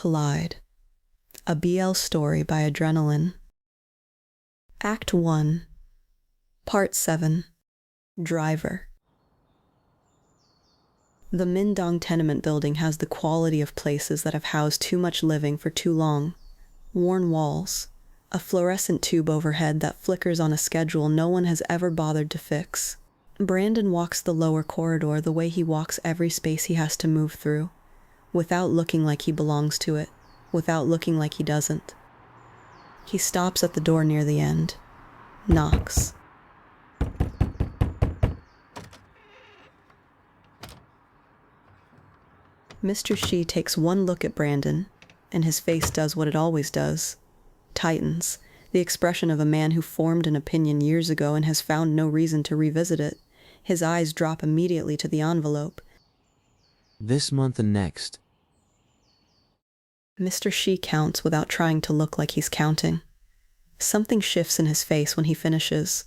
Collide. A BL story by Adrenaline. Act 1. Part 7. Driver. The Mindong tenement building has the quality of places that have housed too much living for too long. Worn walls, a fluorescent tube overhead that flickers on a schedule no one has ever bothered to fix. Brandon walks the lower corridor the way he walks every space he has to move through, without looking like he belongs to it, without looking like he doesn't. He stops at the door near the end, knocks. Mr. Shi takes one look at Brandon, and his face does what it always does. Tightens, the expression of a man who formed an opinion years ago and has found no reason to revisit it. His eyes drop immediately to the envelope. This month and next. Mr. Shi counts without trying to look like he's counting. Something shifts in his face when he finishes.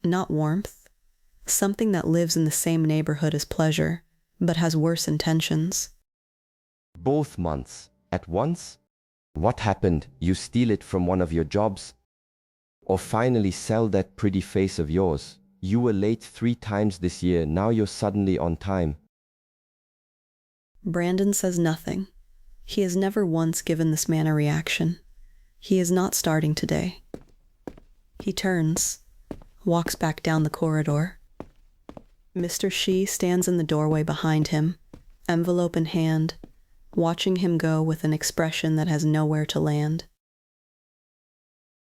Not warmth. Something that lives in the same neighborhood as pleasure, but has worse intentions. Both months. At once? What happened? You steal it from one of your jobs? Or finally sell that pretty face of yours? You were late 3 times this year, now you're suddenly on time. Brandon says nothing. He has never once given this man a reaction. He is not starting today. He turns, walks back down the corridor. Mr. Shi stands in the doorway behind him, envelope in hand, watching him go with an expression that has nowhere to land.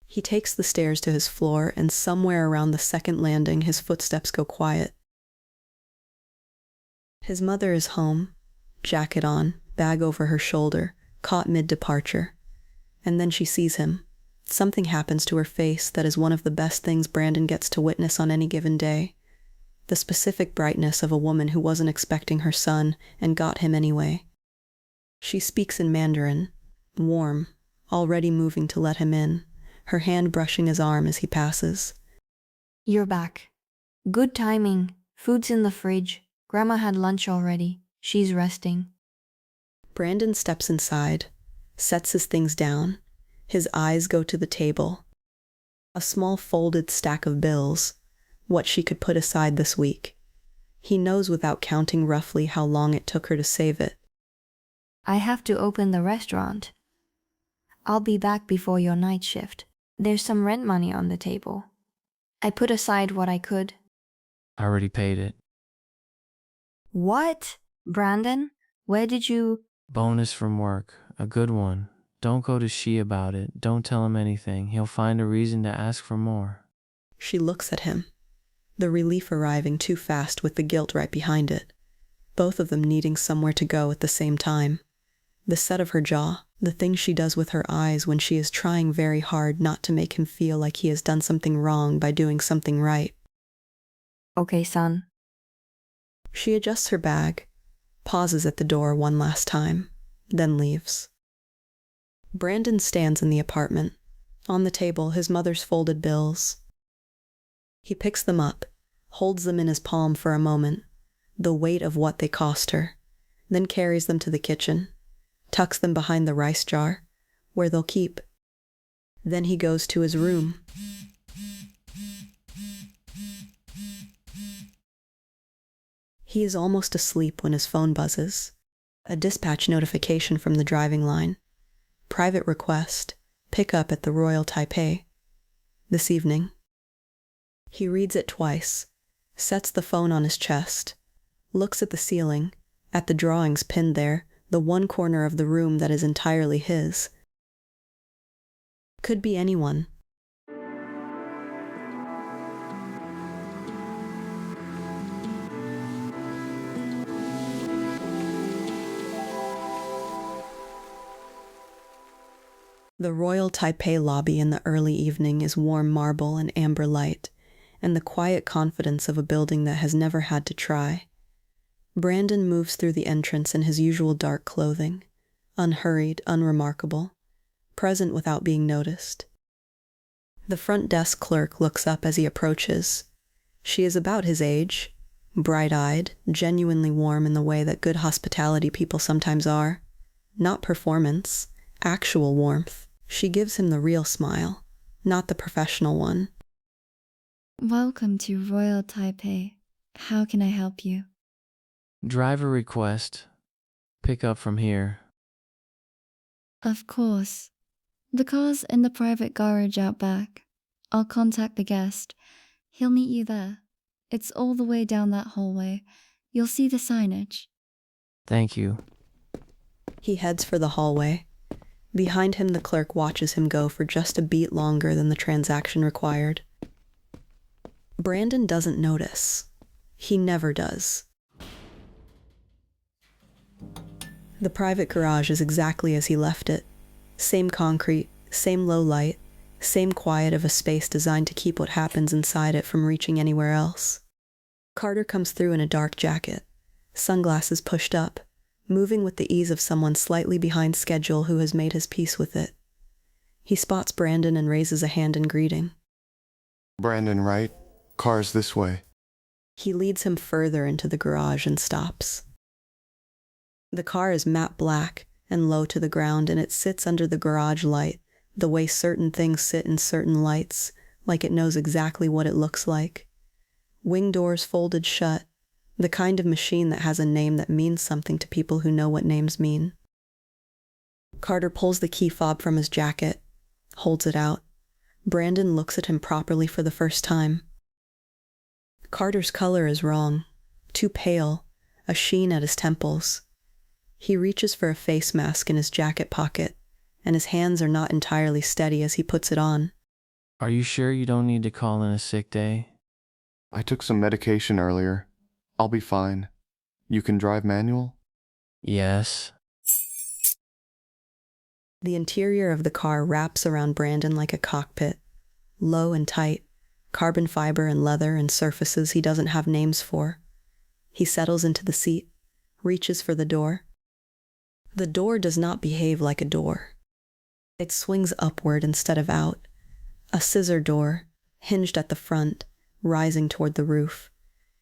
He takes the stairs to his floor, and somewhere around the second landing his footsteps go quiet. His mother is home, jacket on, bag over her shoulder, caught mid-departure. And then she sees him. Something happens to her face that is one of the best things Brandon gets to witness on any given day. The specific brightness of a woman who wasn't expecting her son and got him anyway. She speaks in Mandarin, warm, already moving to let him in, her hand brushing his arm as he passes. You're back. Good timing. Food's in the fridge. Grandma had lunch already. She's resting. Brandon steps inside, sets his things down. His eyes go to the table. A small folded stack of bills, what she could put aside this week. He knows without counting roughly how long it took her to save it. I have to open the restaurant. I'll be back before your night shift. There's some rent money on the table. I put aside what I could. I already paid it. What? Brandon? Where did you... Bonus from work. A good one. Don't go to Shi about it. Don't tell him anything. He'll find a reason to ask for more. She looks at him, the relief arriving too fast with the guilt right behind it. Both of them needing somewhere to go at the same time. The set of her jaw, the things she does with her eyes when she is trying very hard not to make him feel like he has done something wrong by doing something right. Okay, son. She adjusts her bag, pauses at the door one last time, then leaves. Brandon stands in the apartment. On the table, his mother's folded bills. He picks them up, holds them in his palm for a moment, the weight of what they cost her, then carries them to the kitchen, tucks them behind the rice jar, where they'll keep. Then he goes to his room. He is almost asleep when his phone buzzes. A dispatch notification from the driving line. Private request. Pick up at the Royal Taipei. This evening. He reads it twice, sets the phone on his chest, looks at the ceiling, at the drawings pinned there, the one corner of the room that is entirely his. Could be anyone. The Royal Taipei lobby in the early evening is warm marble and amber light, and the quiet confidence of a building that has never had to try. Brandon moves through the entrance in his usual dark clothing, unhurried, unremarkable, present without being noticed. The front desk clerk looks up as he approaches. She is about his age, bright-eyed, genuinely warm in the way that good hospitality people sometimes are. Not performance, actual warmth. She gives him the real smile, not the professional one. Welcome to Royal Taipei. How can I help you? Driver request. Pick up from here. Of course. The car's in the private garage out back. I'll contact the guest. He'll meet you there. It's all the way down that hallway. You'll see the signage. Thank you. He heads for the hallway. Behind him, the clerk watches him go for just a beat longer than the transaction required. Brandon doesn't notice. He never does. The private garage is exactly as he left it. Same concrete, same low light, same quiet of a space designed to keep what happens inside it from reaching anywhere else. Carter comes through in a dark jacket, sunglasses pushed up, moving with the ease of someone slightly behind schedule who has made his peace with it. He spots Brandon and raises a hand in greeting. Brandon, right? Car's this way. He leads him further into the garage and stops. The car is matte black and low to the ground, and it sits under the garage light, the way certain things sit in certain lights, like it knows exactly what it looks like. Wing doors folded shut, the kind of machine that has a name that means something to people who know what names mean. Carter pulls the key fob from his jacket, holds it out. Brandon looks at him properly for the first time. Carter's color is wrong, too pale, a sheen at his temples. He reaches for a face mask in his jacket pocket, and his hands are not entirely steady as he puts it on. Are you sure you don't need to call in a sick day? I took some medication earlier. I'll be fine. You can drive manual? Yes. The interior of the car wraps around Brandon like a cockpit, low and tight, carbon fiber and leather and surfaces he doesn't have names for. He settles into the seat, reaches for the door. The door does not behave like a door. It swings upward instead of out. A scissor door, hinged at the front, rising toward the roof.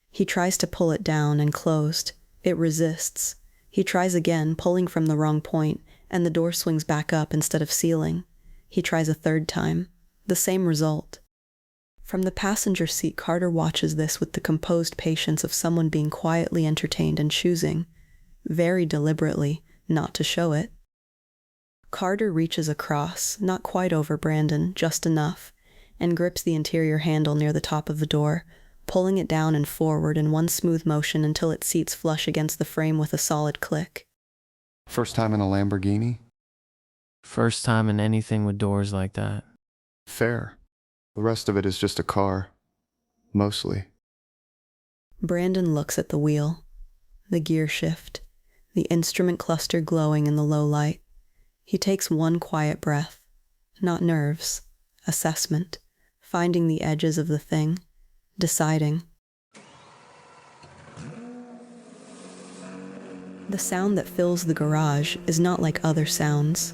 He tries to pull it down and closed. It resists. He tries again, pulling from the wrong point, and the door swings back up instead of sealing. He tries a third time. The same result. From the passenger seat, Carter watches this with the composed patience of someone being quietly entertained and choosing, very deliberately, not to show it. Carter reaches across, not quite over Brandon, just enough, and grips the interior handle near the top of the door, pulling it down and forward in one smooth motion until it seats flush against the frame with a solid click. First time in a Lamborghini? First time in anything with doors like that. Fair. The rest of it is just a car. Mostly. Brandon looks at the wheel, the gear shift, the instrument cluster glowing in the low light. He takes one quiet breath. Not nerves. Assessment. Finding the edges of the thing. Deciding. The sound that fills the garage is not like other sounds.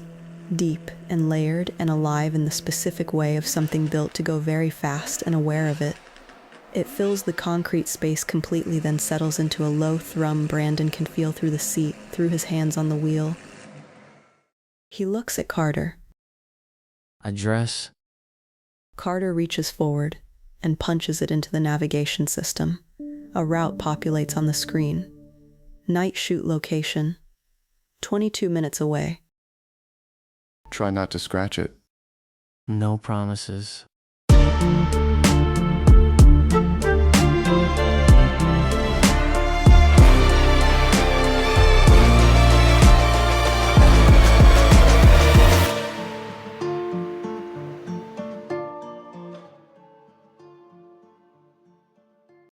Deep and layered and alive in the specific way of something built to go very fast and aware of it. It fills the concrete space completely, then settles into a low thrum Brandon can feel through the seat, through his hands on the wheel. He looks at Carter. Address. Carter reaches forward and punches it into the navigation system. A route populates on the screen. Night shoot location. 22 minutes away. Try not to scratch it. No promises.